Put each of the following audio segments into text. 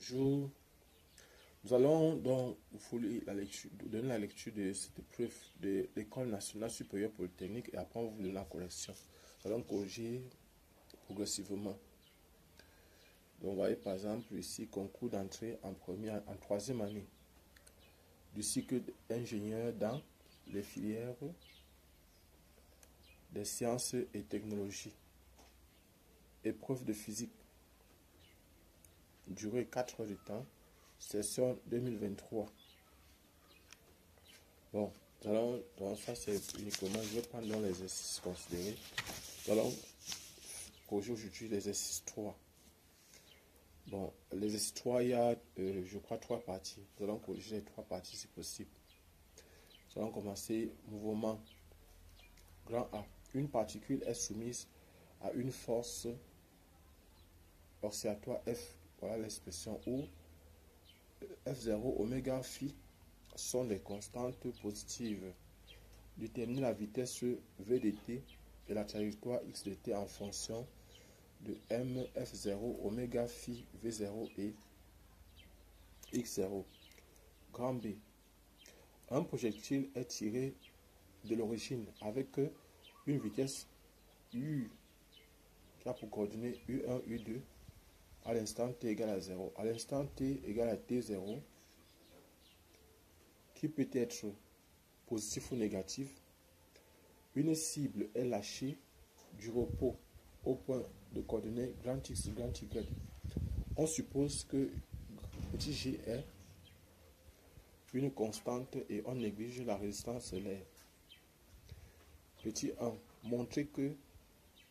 Bonjour. Nous allons donc vous donner la lecture de cette épreuve de l'École nationale supérieure polytechnique et après on vous donne la correction. Nous allons corriger progressivement. Donc vous voyez par exemple ici concours d'entrée en troisième année du cycle d'ingénieur dans les filières des sciences et technologies. Épreuve de physique. Durée 4 heures de temps. Session 2023. Bon, donc ça c'est uniquement, je vais prendre dans les exercices considérés. Nous allons corriger aujourd'hui l'exercice 3. Bon, l'exercice 3, il y a, je crois, 3 parties. Nous allons corriger les 3 parties si possible. Nous allons commencer mouvement. Grand A. Une particule est soumise à une force oscillatoire F. Voilà l'expression où F0, oméga, phi sont des constantes positives. Déterminer la vitesse v de t et la trajectoire x de t en fonction de m f0, oméga, phi, v0 et x0. Grand B. Un projectile est tiré de l'origine avec une vitesse u qui a pour coordonnées u1, u2 à l'instant t égale à 0. À l'instant t égale à t0 qui peut être positif ou négatif, une cible est lâchée du repos au point de coordonnées grand X, grand Y. On suppose que petit g est une constante et on néglige la résistance solaire. Petit 1. Montrer que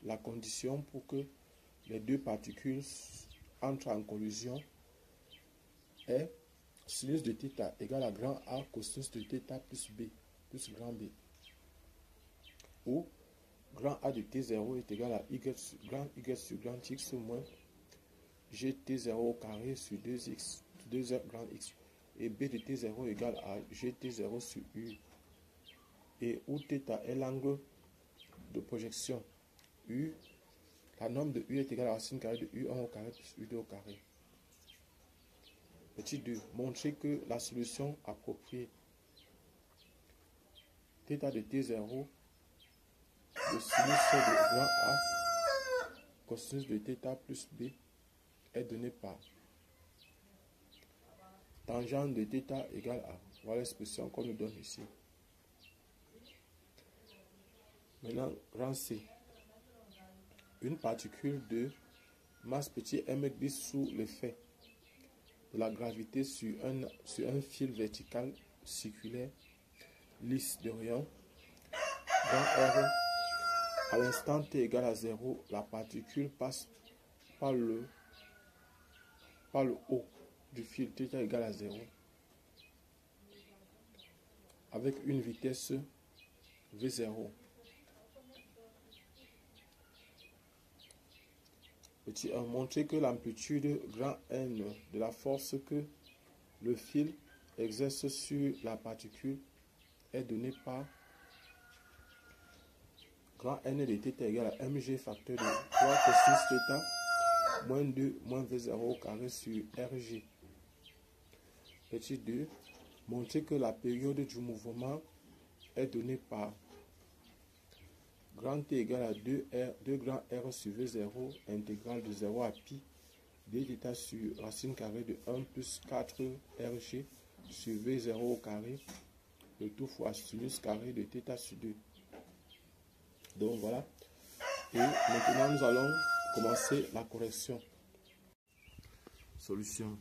la condition pour que les deux particules entrent en collision est sinus de θ égale à grand A cosinus de θ plus B plus grand B. Ou grand A de T0 est égal à grand Y sur grand X moins GT0 au carré sur 2X, 2 grand X. Et B de T0 égale à GT0 sur U. Et où θ est l'angle de projection U, la norme de U est égale à la racine carrée de U1 au carré plus U2 au carré. Petit 2. Montrer que la solution appropriée θ de T0 le sinus de grand A cosinus de θ plus B est donné par tangente de θ égale à, voilà l'expression qu'on nous donne ici. Maintenant, grand C. Une particule de masse petit m glisse sous l'effet de la gravité sur un fil vertical circulaire lisse de rayon dans R. À l'instant t égale à 0, la particule passe par le haut du fil θ égale à 0 avec une vitesse v0. Petit 1. Montrer que l'amplitude grand N de la force que le fil exerce sur la particule est donnée par grand N de θ égale à mg facteur de 3 cosinus θ moins 2 moins v0 au carré sur rg. Petit 2. Montrer que la période du mouvement est donnée par grand T égale à 2 grand R sur V0 intégrale de 0 à pi dθ sur racine carrée de 1 plus 4 Rg sur V0 au carré, le tout fois sinus carré de θ sur 2. Donc voilà. Et maintenant nous allons commencer la correction. Solution.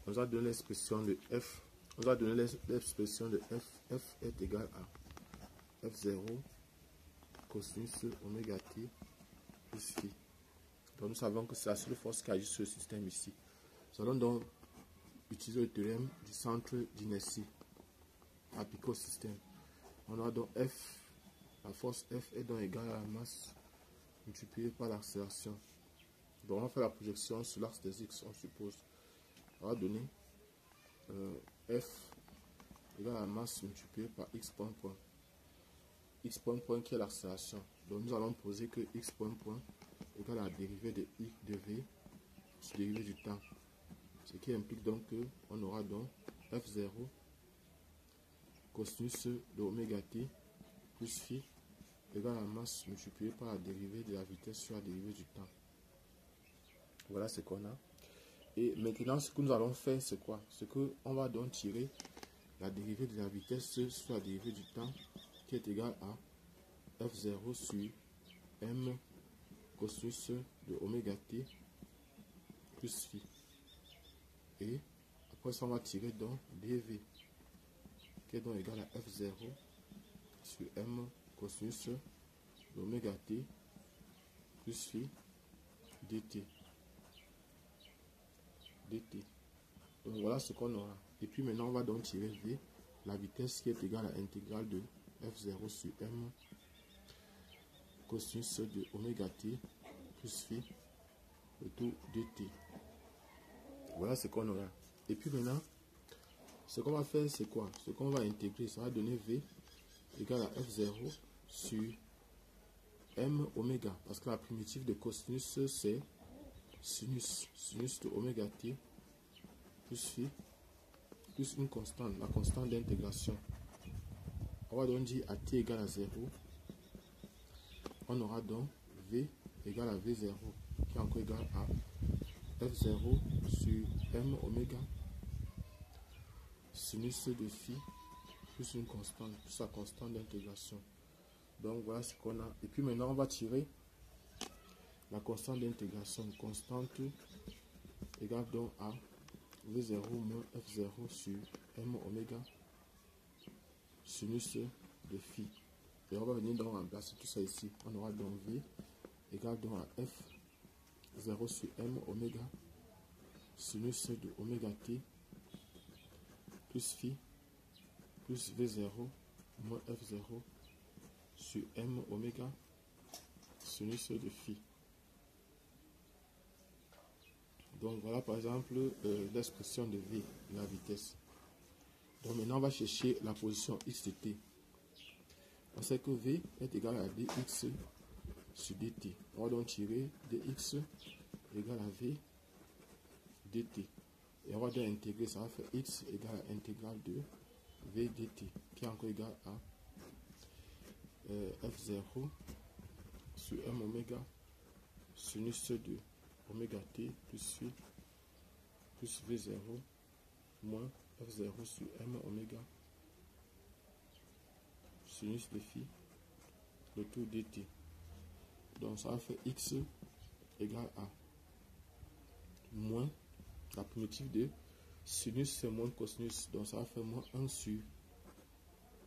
On va donner l'expression de f. On va donner l'expression de f. F est égal à f0 cosinus oméga t plus phi. Donc nous savons que c'est la seule force qui agit sur le système ici. Nous allons donc utiliser le théorème du centre d'inertie appliqué au système. On a donc F, la force F est donc égale à la masse multipliée par l'accélération. Donc on va faire la projection sur l'axe des X, on suppose. On va donner F égale à la masse multipliée par X point X point qui est l'accélération. Donc nous allons poser que X point égale à la dérivée de I de V sur dérivée du temps. Ce qui implique donc qu'on aura donc F0 cosinus de oméga t plus phi égale à la masse multipliée par la dérivée de la vitesse sur la dérivée du temps. Voilà ce qu'on a. Et maintenant, ce que nous allons faire, c'est quoi? C'est qu'on va donc tirer la dérivée de la vitesse sur la dérivée du temps qui est égale à F0 sur M cosinus de oméga t plus phi. Et après ça, on va tirer donc dV qui est donc égal à F0 sur M cosinus de oméga t plus phi dt. Donc voilà ce qu'on aura. Et puis maintenant, on va donc tirer V, la vitesse qui est égale à l'intégrale de F0 sur M cosinus de oméga t plus phi le tout dt. Voilà ce qu'on aura. Et puis maintenant, ce qu'on va faire, c'est quoi? Ce qu'on va intégrer, ça va donner V égale à F0 sur M oméga. Parce que la primitive de cosinus, c'est sinus de oméga t plus phi plus une constante, la constante d'intégration. On va donc dire à t égale à 0. On aura donc V égale à V0 qui est encore égal à F0 sur M oméga sinus de phi plus une constante, plus la constante d'intégration. Donc voilà ce qu'on a. Et puis maintenant on va tirer la constante d'intégration. Constante égale donc à V0 moins F0 sur M oméga sinus de phi. Et on va venir donc remplacer tout ça ici. On aura donc V égale donc à F0 sur M oméga sinus de oméga t plus phi plus V0 moins F0 sur M oméga sinus de phi. Donc voilà par exemple l'expression de V, la vitesse. Donc maintenant on va chercher la position x de t. On sait que V est égal à dx sur dt. On va donc tirer dx égale à V dt. Et on va donc intégrer, ça va faire x égale à l'intégrale de V dt qui est encore égal à F0 sur M oméga sinus de oméga t plus phi plus V0 moins F0 sur M oméga sinus de phi le tout dt. Donc ça va faire x égale à moins la primitive de sinus c'est moins cosinus, donc ça va faire moins 1 sur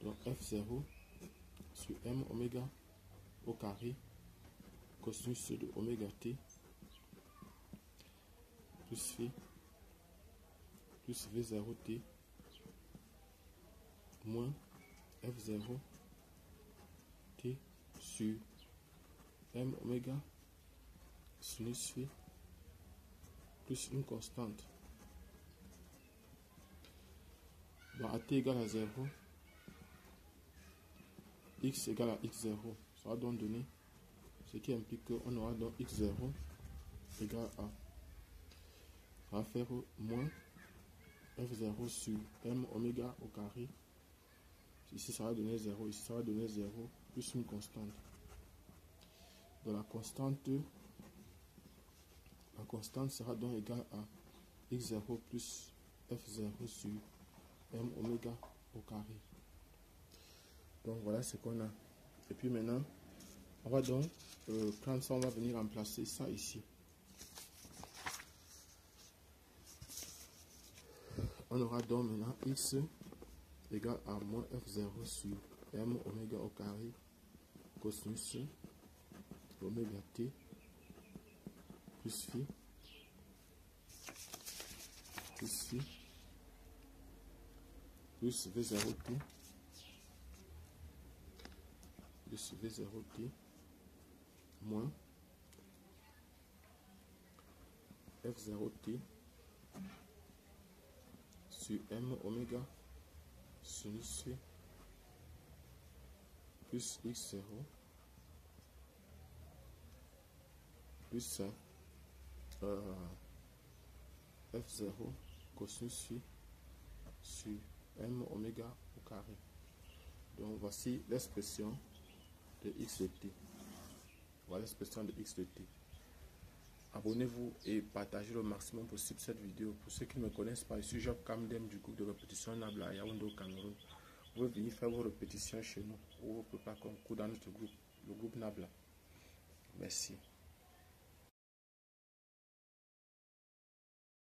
donc F0 sur M oméga au carré cosinus de oméga t plus phi plus V0 t moins F0 t sur M oméga sinus phi plus une constante. Donc à t égale à 0, x égale à x0, ça va donc donner ce qui implique qu'on aura donc x0 égale à, ça va faire moins f0 sur m oméga au carré. Ici ça va donner 0, ici ça va donner 0 plus une constante. Donc la constante sera donc égale à x0 plus f0 sur m oméga au carré. Donc voilà ce qu'on a. Et puis maintenant, on va donc prendre ça, on va venir remplacer ça ici. On aura donc maintenant x égale à moins f0 sur m oméga au carré cosinus oméga t plus phi plus v0 t plus v0 t moins f0 t sur m oméga sinus phi plus x0 plus F0 cosinus phi sur M oméga au carré. Donc voici l'expression de x de t. Voilà l'expression de x de t. Abonnez-vous et partagez le maximum possible cette vidéo. Pour ceux qui ne me connaissent pas, je suis Job Kamdem du groupe de répétition Nabla à Yaoundé au Cameroun. Vous pouvez venir faire vos répétitions chez nous ou vos prépas concours dans notre groupe, le groupe Nabla. Merci.